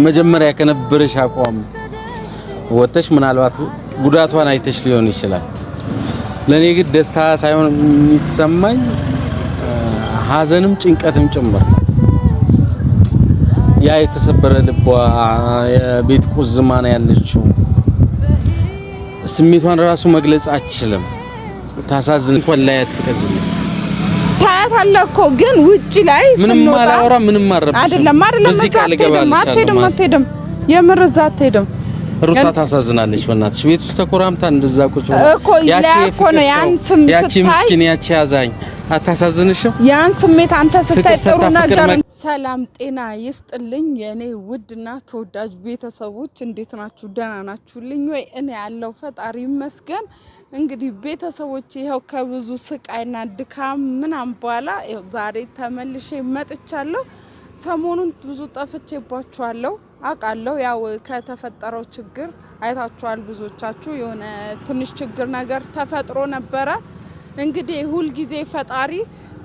መጀመሪያ ከነበረሽ አቋም ወጥተሽ ምናልባት ጉዳቷን አይተሽ ሊሆን ይችላል። ለኔ ግን ደስታ ሳይሆን የሚሰማኝ ሀዘንም ጭንቀትም ጭምር ያ የተሰበረ ልቧ የቤት ቁዝማና ያለችው ስሜቷን ራሱ መግለጽ አትችልም። ታሳዝን እንኳን ላይ አትፈቀጅልኝ ታያታለህ እኮ ግን ውጪ ላይ ምንም ማላወራ ምንም ማረብ አይደለም በዚህ ቃል ገባልሻለሁ አትሄድም የምር እዛ አትሄድም ሩታ ታሳዝናለች በእናትሽ ቤት ውስጥ ተኮራምታ እንደዛ ቁጭ እኮ እኮ ነው ያን ስሜት ያቺ ምስኪን ያቺ ያዛኝ አታሳዝንሽም ያን ስሜት አንተ ስታይ ጥሩ ነገር ሰላም ጤና ይስጥልኝ የኔ ውድና ተወዳጅ ቤተሰቦች እንዴት ናችሁ ደህና ናችሁልኝ ወይ እኔ ያለው ፈጣሪ ይመስገን እንግዲህ ቤተሰቦች ይሄው ከብዙ ስቃይና ድካም ምናም በኋላ ዛሬ ተመልሼ መጥቻለሁ ሰሞኑን ብዙ ጠፍቼባችኋለሁ አቃለው ያው ከተፈጠረው ችግር አይታችኋል ብዙዎቻችሁ የሆነ ትንሽ ችግር ነገር ተፈጥሮ ነበረ እንግዲህ ሁሉ ጊዜ ፈጣሪ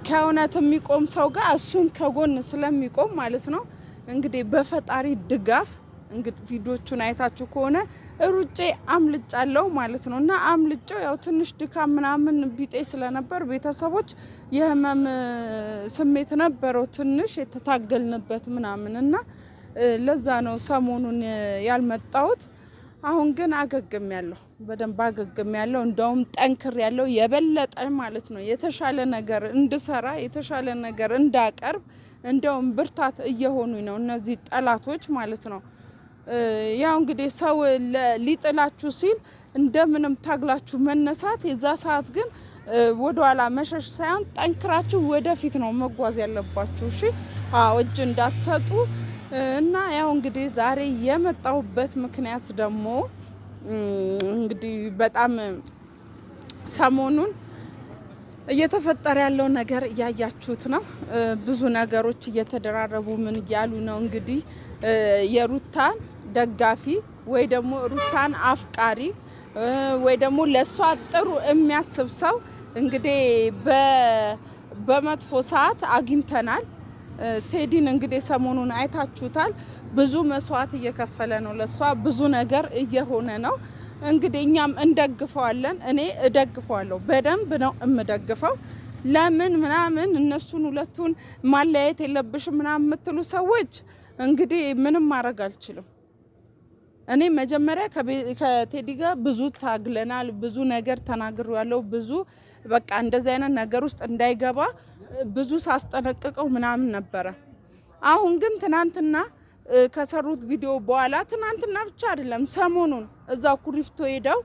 ከእውነት የሚቆም ሰው ጋር እሱም ከጎን ስለሚቆም ማለት ነው እንግዲህ በፈጣሪ ድጋፍ እንግዲህ ቪዲዮቹን አይታችሁ ከሆነ ሩጬ አምልጫለሁ ማለት ነውና አምልጫው ያው ትንሽ ድካም ምናምን ቢጤ ስለነበር ቤተሰቦች የህመም ስሜት ነበረው ትንሽ የተታገልንበት ምናምንና ለዛ ነው ሰሞኑን ያልመጣሁት አሁን ግን አገግሜያለሁ በደንብ አገግሜያለሁ እንደውም ጠንክር ያለው የበለጠ ማለት ነው የተሻለ ነገር እንድሰራ የተሻለ ነገር እንዳቀርብ እንደውም ብርታት እየሆኑኝ ነው እነዚህ ጠላቶች ማለት ነው ያው እንግዲህ ሰው ሊጥላችሁ ሲል እንደምንም ታግላችሁ መነሳት የዛ ሰዓት ግን ወደኋላ መሸሽ ሳይሆን ጠንክራችሁ ወደፊት ነው መጓዝ ያለባችሁ እሺ እጅ እንዳትሰጡ እና ያው እንግዲህ ዛሬ የመጣሁበት ምክንያት ደግሞ እንግዲህ በጣም ሰሞኑን እየተፈጠረ ያለው ነገር ያያችሁት ነው ብዙ ነገሮች እየተደራረቡ ምን ያሉ ነው እንግዲህ የሩታን ደጋፊ ወይ ደግሞ ሩታን አፍቃሪ ወይ ደግሞ ለሷ ጥሩ የሚያስብ ሰው እንግዲህ በመጥፎ ሰዓት አግኝተናል ቴዲን እንግዲህ ሰሞኑን አይታችሁታል ብዙ መስዋዕት እየከፈለ ነው ለሷ ብዙ ነገር እየሆነ ነው እንግዲህ እኛም እንደግፈዋለን እኔ እደግፈዋለሁ በደንብ ነው እምደግፈው ለምን ምናምን እነሱን ሁለቱን ማለያየት የለብሽም ምናምን የምትሉ ሰዎች እንግዲህ ምንም ማድረግ አልችልም እኔ መጀመሪያ ከቴዲ ጋር ብዙ ታግለናል ብዙ ነገር ተናግሬያለሁ ብዙ በቃ እንደዚህ አይነት ነገር ውስጥ እንዳይገባ ብዙ ሳስጠነቅቀው ምናምን ነበረ አሁን ግን ትናንትና ከሰሩት ቪዲዮ በኋላ ትናንትና ብቻ አይደለም ሰሞኑን እዛ ኩሪፍቶ ሄደው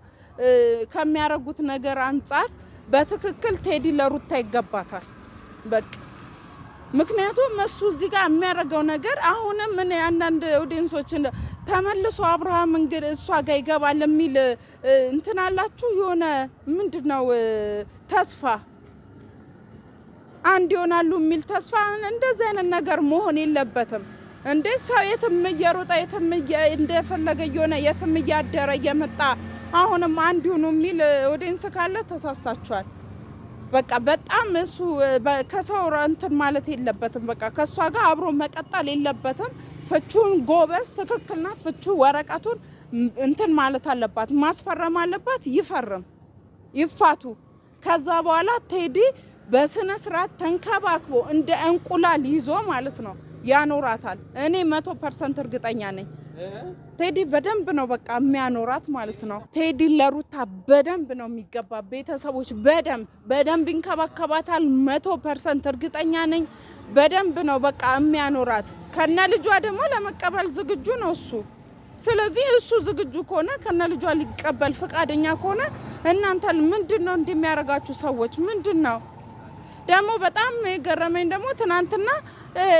ከሚያረጉት ነገር አንፃር በትክክል ቴዲ ለሩታ ይገባታል በቃ ምክንያቱም እሱ እዚህ ጋር የሚያረጋው ነገር አሁንም ምን አንዳንድ ኦዲየንሶች ተመልሶ አብርሃም እንግዲህ እሷ ጋር ይገባል የሚል እንትን አላችሁ የሆነ ምንድነው ተስፋ አንድ ይሆናሉ የሚል ተስፋ እንደዚህ አይነት ነገር መሆን የለበትም እንደ ሰው የትም እየሮጠ የትም እንደፈለገ የሆነ የትም እያደረ እየመጣ አሁንም አንድ ይሆኑ የሚል ኦዲየንስ ካለ ተሳስታችኋል በቃ በጣም እሱ ከሰው እንትን ማለት የለበትም በቃ ከሷ ጋር አብሮ መቀጠል የለበትም ፍቹን ጎበዝ ትክክል ናት ፍቹ ወረቀቱን እንትን ማለት አለባት ማስፈረም አለባት ይፈርም ይፋቱ ከዛ በኋላ ቴዲ በስነ ስርዓት ተንከባክቦ እንደ እንቁላል ይዞ ማለት ነው ያኖራታል እኔ 100% እርግጠኛ ነኝ ቴዲ በደንብ ነው በቃ የሚያኖራት ማለት ነው ቴዲ ለሩታ በደንብ ነው የሚገባ ቤተሰቦች በደንብ ይንከባከባታል 100% እርግጠኛ ነኝ በደንብ ነው በቃ የሚያኖራት ከነ ልጇ ደግሞ ለመቀበል ዝግጁ ነው እሱ ስለዚህ እሱ ዝግጁ ከሆነ ከነ ልጇ ሊቀበል ፍቃደኛ ከሆነ እናንተ ምንድነው እንደሚያረጋችሁ ሰዎች ምንድነው ደግሞ በጣም የገረመኝ ደግሞ ትናንትና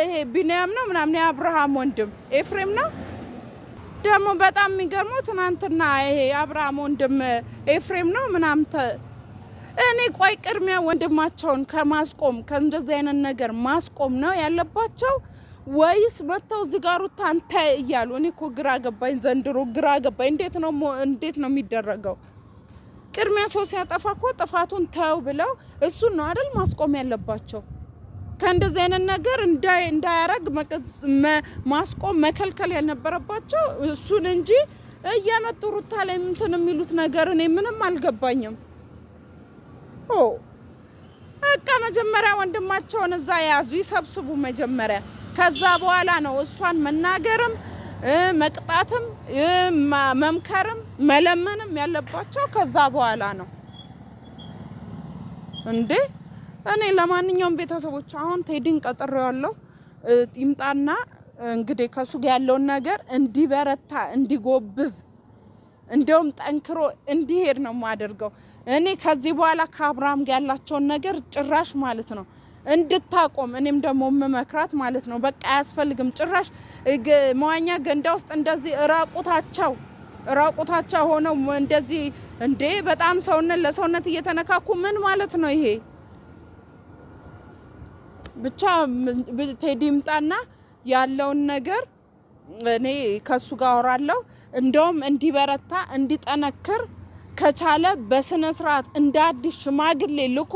ይሄ ቢኒያም ነው ምናምን የአብርሃም ወንድም ኤፍሬም ነው ደግሞ በጣም የሚገርመው ትናንትና ይሄ አብርሃም ወንድም ኤፍሬም ነው ምናምን እኔ ቆይ ቅድሚያ ወንድማቸውን ከማስቆም ከእንደዚህ አይነት ነገር ማስቆም ነው ያለባቸው ወይስ መተው ዝጋሩ ታንተ እያሉ እኔ እኮ ግራ ገባኝ ዘንድሮ ግራ ገባኝ እንዴት ነው የሚደረገው ቅድሚያ ሰው ሲያጠፋ እኮ ጥፋቱን ተው ብለው እሱን ነው አይደል ማስቆም ያለባቸው ከእንደዚህ አይነት ነገር እንዳያረግ ማስቆም መከልከል ያልነበረባቸው እሱን እንጂ እየመጡ ሩታ ላይ እንትን የሚሉት ነገር እኔ ምንም አልገባኝም። በቃ መጀመሪያ ወንድማቸውን እዛ ያዙ ይሰብስቡ መጀመሪያ። ከዛ በኋላ ነው እሷን መናገርም መቅጣትም መምከርም መለመንም ያለባቸው ከዛ በኋላ ነው እንዴ። እኔ ለማንኛውም ቤተሰቦች አሁን ቴዲን ቀጥሬዋለሁ ይምጣና እንግዲህ ከሱ ጋር ያለውን ነገር እንዲበረታ እንዲጎብዝ እንደውም ጠንክሮ እንዲሄድ ነው ማደርገው። እኔ ከዚህ በኋላ ከአብርሃም ጋር ያላቸውን ነገር ጭራሽ ማለት ነው እንድታቆም እኔም ደግሞ መመክራት ማለት ነው። በቃ አያስፈልግም ጭራሽ መዋኛ ገንዳ ውስጥ እንደዚህ ራቁታቸው ሆነው እንደዚህ እንዴ በጣም ሰውነት ለሰውነት እየተነካኩ ምን ማለት ነው ይሄ? ብቻ ቴዲ ይምጣና ያለውን ነገር እኔ ከሱ ጋር አወራለሁ። እንደውም እንዲበረታ እንዲጠነክር ከቻለ በስነ ስርዓት እንዳዲስ ሽማግሌ ልኮ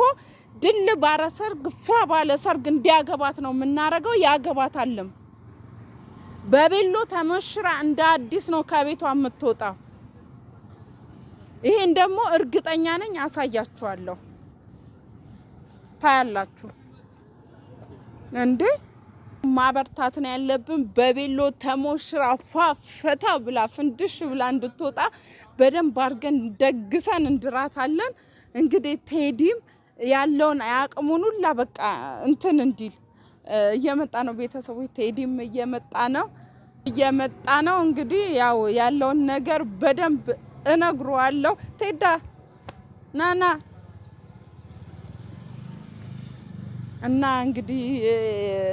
ድል ባረሰርግ ፋ ባለ ሰርግ እንዲያገባት ነው የምናረገው። ያገባታልም በቤሎ ተመሽራ እንዳዲስ ነው ከቤቷ የምትወጣው። ይሄን ደግሞ እርግጠኛ ነኝ አሳያችኋለሁ፣ ታያላችሁ እንዴ። ማበርታት ነው ያለብን። በቤሎ ተሞሽራ ፋፈታ ብላ ፍንድሽ ብላ እንድትወጣ በደንብ አድርገን ደግሰን እንድራታለን። እንግዲህ ቴዲም ያለውን አያቅሙን ሁላ በቃ እንትን እንዲል እየመጣ ነው ቤተሰቦች። ቴዲም እየመጣ ነው። እንግዲህ ያው ያለውን ነገር በደንብ እነግረዋለሁ። ቴዳ ናና እና እንግዲህ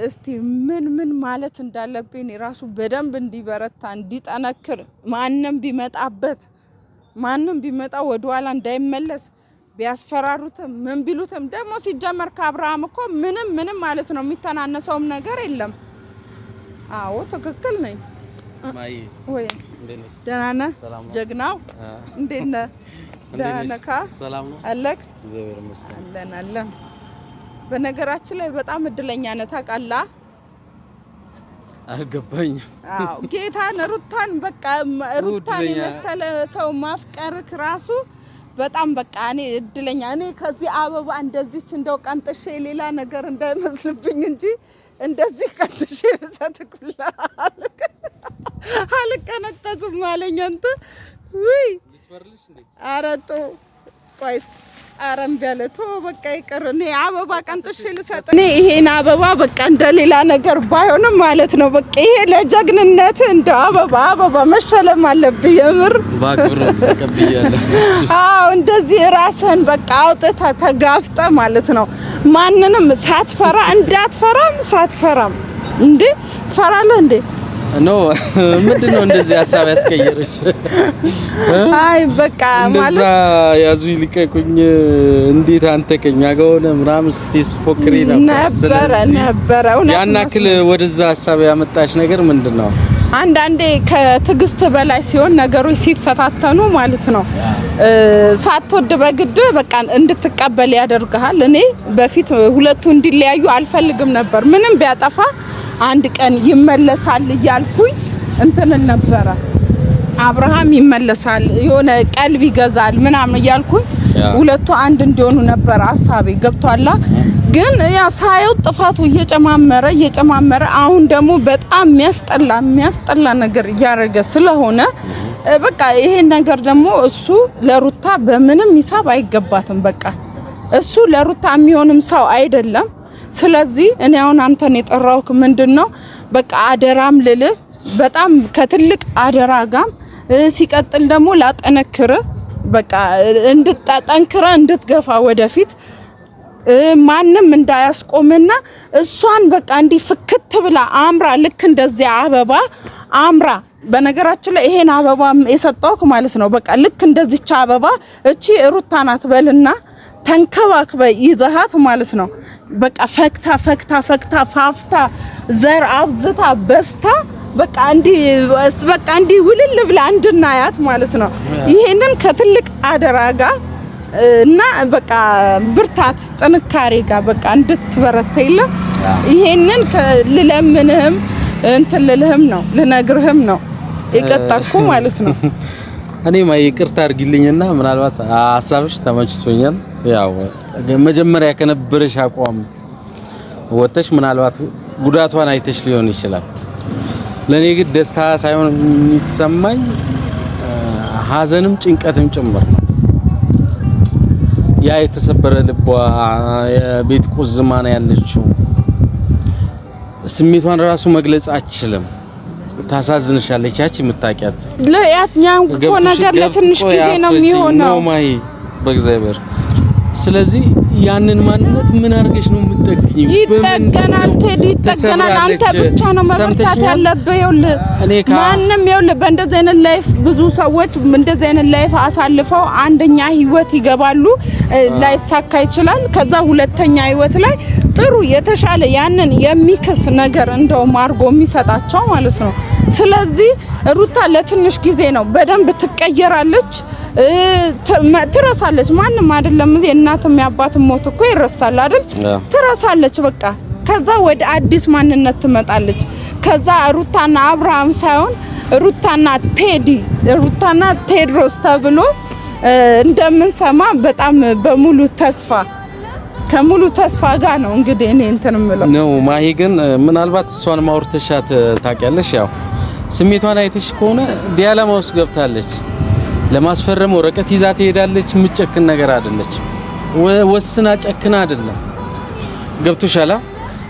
እስቲ ምን ማለት እንዳለብኝ ራሱ በደንብ እንዲበረታ እንዲጠነክር ማንንም ቢመጣ ወደ ኋላ እንዳይመለስ ቢያስፈራሩትም ምን ቢሉትም ደግሞ ሲጀመር ከአብርሃም እኮ ምንም ማለት ነው የሚተናነሰውም ነገር የለም። አዎ ትክክል ነኝ። ማይ ወይ ደህና ነህ? ጀግናው እንዴት ነህ? ደህና ነህ? ሰላም ነው አለክ? እግዚአብሔር ይመስገን አለን። በነገራችን ላይ በጣም እድለኛ ነህ ታውቃለህ። አልገባኝም። አዎ ጌታን ሩታን በቃ ሩታን የመሰለ ሰው ማፍቀርክ ራሱ በጣም በቃ እኔ እድለኛ። እኔ ከዚህ አበባ እንደዚህ እንደው ቀንጥሼ ሌላ ነገር እንዳይመስልብኝ እንጂ እንደዚህ ቀንጥሼ ልሰጥኩላ አልቀነጠስም አለኝ። አንተ ወይ ልስበርልሽ እንዴ? አረጡ ቆይስ አረም ቢያለቶ በቃ ይቀር። እኔ አበባ ቀንጥሼ ልሰጥ እኔ ይሄን አበባ በቃ እንደሌላ ነገር ባይሆንም ማለት ነው በቃ ይሄ ለጀግንነት እንደ አበባ መሸለም አለብኝ። የምር ባክብር ተቀብያለሁ። አዎ እንደዚህ ራስህን በቃ አውጥተህ ተጋፍጠህ ማለት ነው ማንንም ሳትፈራ እንዳትፈራም ሳትፈራም እንዴ ትፈራለህ እንዴ? ኖ ምንድነው እንደዚህ ሐሳብ ያስቀየረሽ? አይ በቃ ማለት እንደዛ ያዙ ይልቀቁኝ እንዴት አንተ ከኛ ጋር ሆነ ምናምን ስትይስ ፎክሪ ነበረ። ያን አክል ወደዛ ሐሳብ ያመጣሽ ነገር ምንድነው? አንዳንዴ ከትግስት በላይ ሲሆን ነገሮች ሲፈታተኑ ማለት ነው ሳትወድ በግድ በቃ እንድትቀበል ያደርጋል። እኔ በፊት ሁለቱ እንዲለያዩ አልፈልግም ነበር። ምንም ቢያጠፋ አንድ ቀን ይመለሳል እያልኩኝ እንትን ነበረ። አብርሃም ይመለሳል የሆነ ቀልብ ይገዛል ምናምን እያልኩኝ ሁለቱ አንድ እንዲሆኑ ነበር ሐሳቤ። ገብቷላ። ግን ያ ሳይው ጥፋቱ እየጨማመረ አሁን ደግሞ በጣም የሚያስጠላ ነገር እያረገ ስለሆነ በቃ ይሄ ነገር ደግሞ እሱ ለሩታ በምንም ሂሳብ አይገባትም። በቃ እሱ ለሩታ የሚሆንም ሰው አይደለም። ስለዚህ እኔ አሁን አንተን የጠራውክ ምንድነው በቃ አደራም ልልህ በጣም ከትልቅ አደራ ጋር ሲቀጥል ደግሞ ላጠነክር በቃ እንድትጠንክረ እንድትገፋ ወደፊት ማንንም እንዳያስቆምና እሷን በቃ እንዲ ፍክት ብላ አምራ ልክ እንደዚህ አበባ አምራ። በነገራችን ላይ ይሄን አበባ የሰጠውክ ማለት ነው በቃ ልክ እንደዚህች አበባ እቺ ሩታ ናት በልና ተንከባክበ ይዘሃት ማለት ነው በቃ ፈክታ ፋፍታ ዘር አብዝታ በስታ በቃ እንዲ ውልል ብላ እንድናያት ማለት ነው። ይሄንን ከትልቅ አደራ ጋር እና በቃ ብርታት ጥንካሬ ጋር በቃ እንድትበረታ ይሄንን ልለምንህም እንትን ልልህም ነው ልነግርህም ነው የቀጠርኩ ማለት ነው። እኔ ይቅርታ አድርጊልኝና ምናልባት ሐሳብሽ ተመችቶኛል። ያው መጀመሪያ ከነበረሽ አቋም ወጥተሽ ምናልባት ጉዳቷን አይተሽ ሊሆን ይችላል። ለኔ ግን ደስታ ሳይሆን የሚሰማኝ ሀዘንም ጭንቀትም ጭምር ነው። ያ የተሰበረ ልቧ የቤት ቁዝማ ነው ያለችው። ስሜቷን ራሱ መግለጽ አትችልም። ታሳዝንሻለች። ያቺ የምታውቂያት ለያኛው እኮ ነገር ለትንሽ ጊዜ ነው የሚሆነው ማይ በእግዚአብሔር። ስለዚህ ያንን ማንነት ምን አድርገሽ ነው የምትጠግኚው? ይጠገናል ቴዲ ይጠገናል። አንተ ብቻ ነው መበርታት ያለብህ። ይኸውልህ ማንም ይኸውልህ በእንደዚህ አይነት ላይፍ ብዙ ሰዎች እንደዚህ አይነት ላይፍ አሳልፈው አንደኛ ህይወት ይገባሉ፣ ላይሳካ ይችላል። ከዛ ሁለተኛ ህይወት ላይ ጥሩ የተሻለ ያንን የሚክስ ነገር እንደውም አድርጎ የሚሰጣቸው ማለት ነው። ስለዚህ ሩታ ለትንሽ ጊዜ ነው፣ በደንብ ትቀየራለች፣ ትረሳለች። ማንም አይደለም የእናትም የአባትም ሞት እኮ ይረሳል አይደል? ትረሳለች በቃ። ከዛ ወደ አዲስ ማንነት ትመጣለች። ከዛ ሩታና አብርሃም ሳይሆን ሩታና ቴዲ፣ ሩታና ቴድሮስ ተብሎ እንደምንሰማ በጣም በሙሉ ተስፋ ከሙሉ ተስፋ ጋር ነው እንግዲህ እኔ እንትን ምለው ነው። ማሂ ግን ምናልባት እሷን ማውርተሻት ታውቂያለሽ? ያው ስሜቷን አይተሽ ከሆነ ዲያላማ ውስጥ ገብታለች። ለማስፈረም ወረቀት ይዛ ትሄዳለች። የምትጨክን ነገር አይደለች። ወስና ጨክና አይደለም። ገብቶሻላ?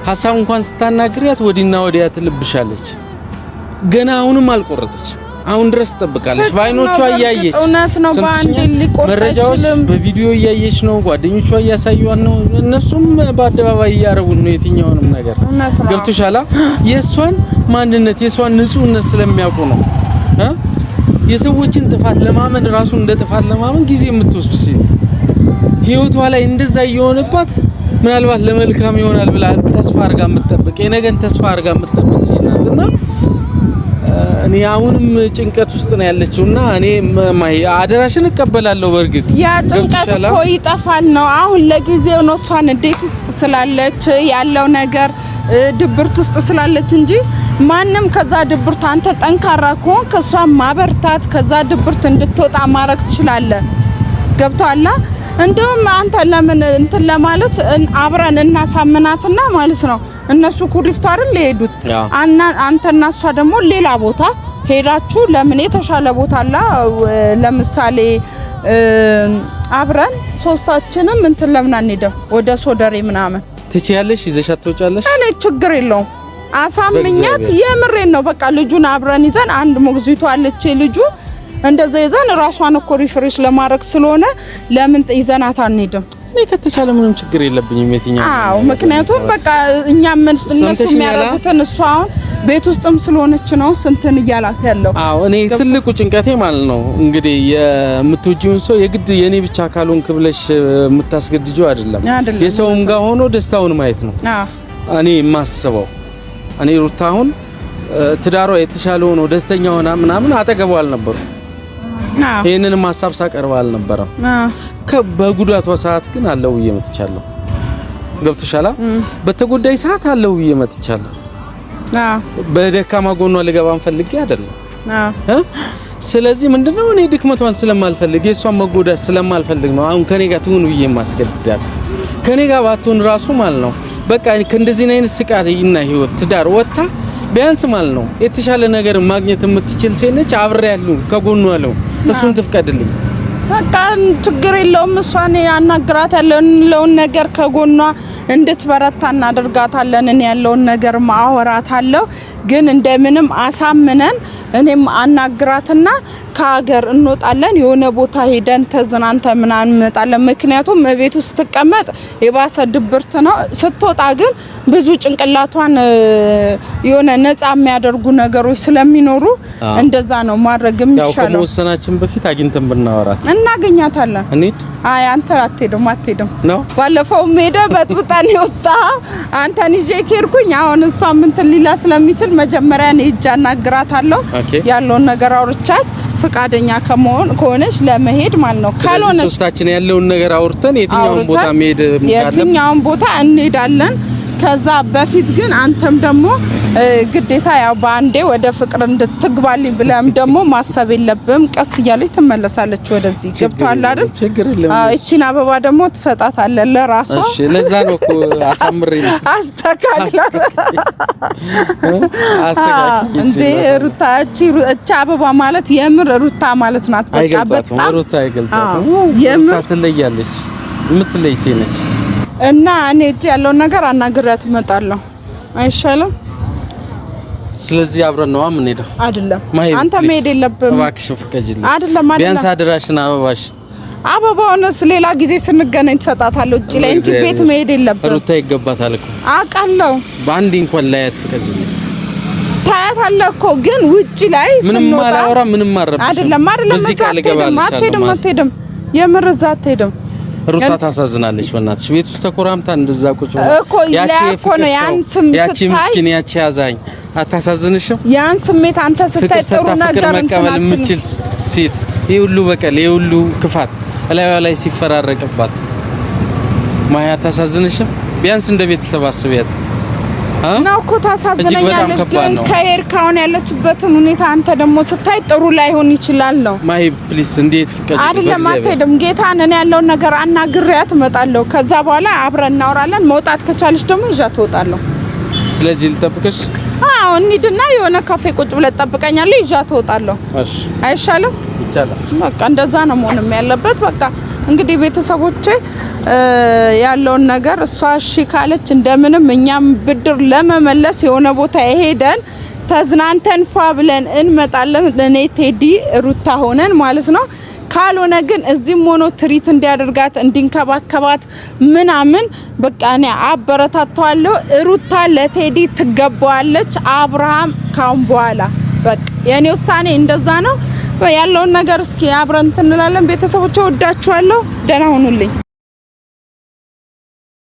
ሐሳብ እንኳን ስታናግሪያት ወዲና ወዲያ ትልብሻለች። ገና አሁንም አልቆረጠች። አሁን ድረስ ትጠብቃለች። ባይኖቿ እያየች እውነት ነው። ባንዴ ሊቆርጥ አይችልም። በቪዲዮ እያየች ነው። ጓደኞቿ እያሳዩዋን ነው። እነሱም በአደባባይ እያረቡት ነው የትኛውንም ነገር። ገብቶሻላ? የሷን ማንነት የሷን ንጹህነት ስለሚያውቁ ነው። የሰዎችን ጥፋት ለማመን ራሱ እንደ ጥፋት ለማመን ጊዜ የምትወስድ ሴት ህይወቷ ላይ እንደዛ እየሆነባት ምናልባት ለመልካም ይሆናል ብላ ተስፋ አድርጋ የምትጠብቅ የነገን ተስፋ አድርጋ የምትጠብቅ ሴት ናትና እኔ አሁንም ጭንቀት ውስጥ ነው ያለችውና እኔ አደራሽን እቀበላለሁ። በርግጥ ያ ጭንቀት እኮ ይጠፋል ነው። አሁን ለጊዜው ነው እሷን እንዴት ውስጥ ስላለች ያለው ነገር ድብርት ውስጥ ስላለች እንጂ ማንም ከዛ ድብርት አንተ ጠንካራ ከሆንክ ከሷን ማበርታት ከዛ ድብርት እንድትወጣ ማድረግ ትችላለህ። ገብቶሃል? እንደውም አንተ ለምን እንትን ለማለት አብረን እናሳምናትና ማለት ነው። እነሱ ኩሪፍቱ አይደል የሄዱት? አንተና እሷ ደግሞ ሌላ ቦታ ሄዳችሁ ለምን የተሻለ ቦታ አለ። ለምሳሌ አብረን ሶስታችንም እንትን ለምን አንሄድም ወደ ሶደሬ ምናምን ትችያለሽ? ይዘሻት ትወጫለሽ? እኔ ችግር የለውም። አሳምኛት የምሬን ነው። በቃ ልጁን አብረን ይዘን አንድ ሞግዚቷ አለች ልጁ እንደዛ ይዘን ራሷን እኮ ሪፍሬሽ ለማድረግ ስለሆነ ለምን ይዘናት አንሄድም? እኔ ከተቻለ ምንም ችግር የለብኝም የትኛው። አዎ ምክንያቱም በቃ እኛም እነሱ የሚያረጉትን እሷ አሁን ቤት ውስጥም ስለሆነች ነው ስንትን እያላት ያለው። አዎ እኔ ትልቁ ጭንቀቴ ማለት ነው እንግዲህ የምትወጂውን ሰው የግድ የኔ ብቻ ካልሆንክ ብለሽ የምታስገድጂው አይደለም። የሰውም ጋር ሆኖ ደስታውን ማየት ነው እኔ የማስበው። እኔ ሩታ አሁን ትዳሯ የተሻለ ሆኖ ደስተኛ ሆና ምናምን አጠገቧ አልነበሩ። ይሄንንም ሐሳብ ሳቀርብ አልነበረም። በጉዳቷ ሰዓት ግን አለው ብዬ መጥቻለሁ። ገብቶሻላ? በተጎዳይ ሰዓት አለው ብዬ መጥቻለሁ። በደካማ ጎኗ ልገባን ፈልጌ አይደለም። ስለዚህ ምንድነው እኔ ድክመቷን ስለማልፈልግ የሷን መጎዳት ስለማልፈልግ ነው አሁን ከኔ ጋር ትሁን ብዬ ማስገድዳት። ከኔ ጋር ባትሆን ራሱ ማለት ነው በቃ ከእንደዚህ አይነት ስቃይና ህይወት ትዳር ወጣ ቢያንስ ማለት ነው የተሻለ ነገር ማግኘት የምትችል ሴት ነች። አብሬ ያለው ከጎኗ ያለው እሱን ትፍቀድልኝ። በቃ ችግር የለውም። እሷን ያናግራት ያለውን ነገር ከጎኗ እንድትበረታ እናደርጋታለን። እኔ ያለውን ነገር ማወራታለሁ። ግን እንደምንም አሳምነን እኔም አናግራትና ከሀገር እንወጣለን። የሆነ ቦታ ሄደን ተዝናንተ ምናምን እንመጣለን። ምክንያቱም ቤት ውስጥ ስትቀመጥ የባሰ ድብርት ነው። ስትወጣ ግን ብዙ ጭንቅላቷን የሆነ ነፃ የሚያደርጉ ነገሮች ስለሚኖሩ እንደዛ ነው ማድረግ የሚሻለው። ያው ከመወሰናችን በፊት አግኝተን ብናወራት እናገኛታለን። እንዴ አይ አንተ አትሄድም ነው ባለፈው ሜዳ በጥብጣን ይወጣ አንተን ይዤ ከርኩኝ። አሁን እሷ ምን ትሊላ ስለሚችል መጀመሪያ እኔ እጃ አናግራታለሁ። ያለውን ነገር አውርቻት ፍቃደኛ ከሆነች ለመሄድ ማለት ነው። ካልሆነች ሶስታችን ያለውን ነገር አውርተን የትኛውን ቦታ መሄድ የትኛውን ቦታ እንሄዳለን። ከዛ በፊት ግን አንተም ደግሞ ግዴታ ያው ባንዴ ወደ ፍቅር እንድትግባልኝ ብለም ደግሞ ማሰብ የለብም። ቀስ እያለች ትመለሳለች ወደዚህ። ገብቷል አይደል? እቺን አበባ ደግሞ ትሰጣታለህ ለራሷ። እሺ ለዛ ነው እኮ አሳምሬ አስተካክላ እንዴ ሩታ እቺ አበባ ማለት የምር ሩታ ማለት ናት። በቃ በጣም ሩታ አይገልጻትም። ሩታ ትለያለች፣ የምትለይ ሴት ነች። እና እኔ እጅ ያለው ነገር አናግራት እመጣለሁ አይሻልም? ስለዚህ አብረን ነው የምንሄደው አይደለም? አንተ መሄድ የለብህም እባክሽን ፍቀጂልኝ። አይደለም ቢያንስ አድራሽን አበባውንስ ሌላ ጊዜ ስንገናኝ ትሰጣታለህ ውጪ ላይ እንጂ ቤት መሄድ የለብህም። ሩታ ይገባታል እኮ አውቃለሁ። በአንዴ እንኳን ላያት ፍቀጂልኝ። ታያታለህ እኮ ግን ውጪ ላይ ምንም አላወራ ምንም አረብሽ አይደለም። በዚህ ቃል ገባልሻለሁ። አትሄድም የምር እዛ አትሄድም። ሩታ ታሳዝናለች። በእናትሽ ቤት ውስጥ ተኮራምታ እንደዛ ቁጭ እኮ ያቺ ምስኪን ያቺ ያዛኝ አታሳዝንሽም? ያን ስሜት አንተ ስታይ ጥሩ ነገር መቀበል የምትችል ሴት ይሄ ሁሉ በቀል ይሄ ሁሉ ክፋት እላይዋ ላይ ሲፈራረቅባት ማያ አታሳዝንሽም? ቢያንስ እንደ ቤተሰብ አስቢያት። ነው እኮ ታሳዝነኛለች። ግን ከሄርካውን ያለችበትን ሁኔታ አንተ ደግሞ ስታይ ጥሩ ላይሆን ይችላል ነው። ማይ ፕሊስ እንዴት ፍቀጂ። አይደለም አትሄድም። ጌታን እኔ ያለውን ነገር አናግሬያት እመጣለሁ። ከዛ በኋላ አብረን እናወራለን። መውጣት ከቻለች ደግሞ ይዣት እወጣለሁ። ስለዚህ ልጠብቅሽ? አዎ እንሂድና የሆነ ካፌ ቁጭ ብለህ ትጠብቀኛለህ። ይዣት እወጣለሁ። እሺ አይሻልም? ይቻላል። በቃ እንደዛ ነው መሆንም ያለበት። በቃ እንግዲህ ቤተሰቦቼ ያለውን ነገር እሷ እሺ ካለች እንደምንም እኛም ብድር ለመመለስ የሆነ ቦታ ሄደን ተዝናንተን ፏ ብለን እንመጣለን። እኔ ቴዲ ሩታ ሆነን ማለት ነው። ካልሆነ ግን እዚህም ሆኖ ትሪት እንዲያደርጋት እንዲንከባከባት ምናምን በቃ እኔ አበረታታዋለሁ። ሩታ ለቴዲ ትገባዋለች። አብርሃም ካሁን በኋላ በቃ የኔ ውሳኔ እንደዛ ነው። ያለውን ነገር እስኪ አብረን እንላለን። ቤተሰቦቼ ወዳችኋለሁ። ደህና ሁኑልኝ።